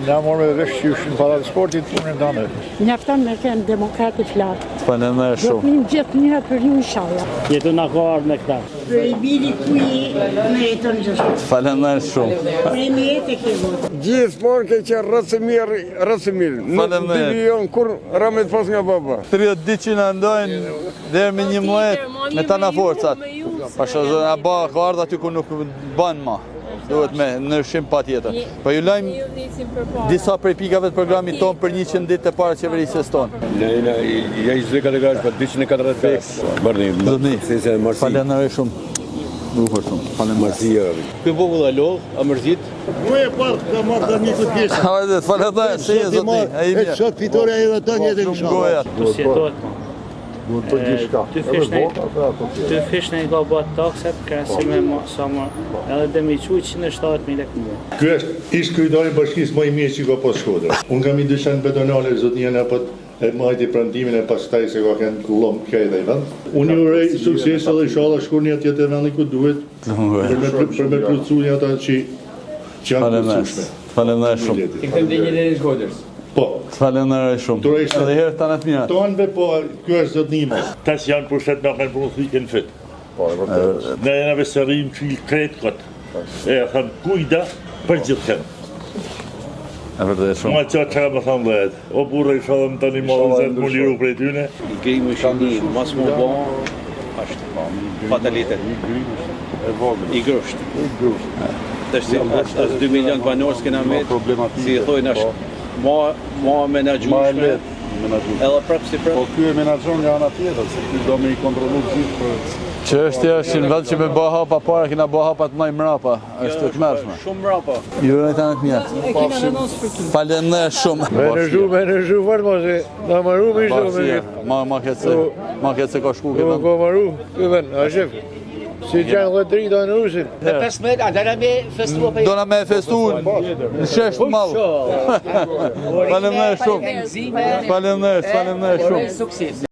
Na morë me vesh qyshin para të sportit, punën tonë. Njafton me kënë demokrati flatë. Faleminderit Do të shumë. njëm gjithë njëra për ju inshallah. Jetu na ka ardhur me këta. Për i bili kuj me jeton gjithë. Faleminderit shumë. Për i me jetë e ke votë. Gjithmonë ke qenë rësëmirë. Nuk devijon kur ramet pas nga baba. 30 ditë që na ndojnë deri me 11 me tana forcat. Pasha zona ba ka ardhur aty ku nuk bën më. Duhet me ndryshim patjetër. Po ju lajm disa prej pikave të programit ton për 100 ditë të para qeverisjes tonë. Ja i zhveka të gash për 245. Bërni, se marsi. Faleminderit shumë. Bukur shumë. Faleminderit. Ky popull e lodh, a mërzit? Ku e parë ka marrë tani të pjesë. Hajde, faleminderit, si zoti. Ai mirë. Sot fitoria edhe tonë jetë inshallah. Tu si jetohet më. Duhet për gjithçka. Ty fish në i ka bët takset, kresi me sa më, edhe dhe mi quj 170.000 lekë më. Ky është ish kryetari i bashkisë më i mirë që ka pas Shkodra. Unë kam i dyshën betonale zotnien apo e majti prantimin e pastaj se ka kanë kullom këtej dhe vend. Unë ju urej sukses edhe inshallah shkoni atje te vendi ku duhet. Për me plotësuar ata që janë të sushme. Faleminderit shumë. Ti kthem dhe një lere Shkodrës. Po. Faleminderit shumë. Edhe herë tani të mira. Tonëve po ky është zotnimi. Tas janë pushtet me kanë profikën fit. Po, e vërtet. Ne jena veserim çil kret kot. E tham kujda për gjithë. E vërtet shumë. Ma që ka më thamë dhe o burre i shodhëm tani modën më liru prej tyne. I grimi shini, mas më bon, është fatalitet. I grusht. Është 2 milion banor s'kena me, si i thojnë është ma menagjushme, edhe prapë si prapë. Po ky e menaxhon nga ana tjetër, se ky do me i kontrollu gjithë për Çështja është në vend që me bë hapa para, kena bë hapa të mëj mrapa, është të tmerrshme. Shumë mrapa. Ju uroj tani të mirë. Faleminderit shumë. Menaxhu fort mos e na marru me çdo. Ma këtë se ka shku këtë. Ko marru, ky vend, a shef. Si janë dhe drita në Rusin. Dhe 15 dana me festua për Dona me festuar në shesh të madh. Faleminderit shumë. Faleminderit shumë. sukses.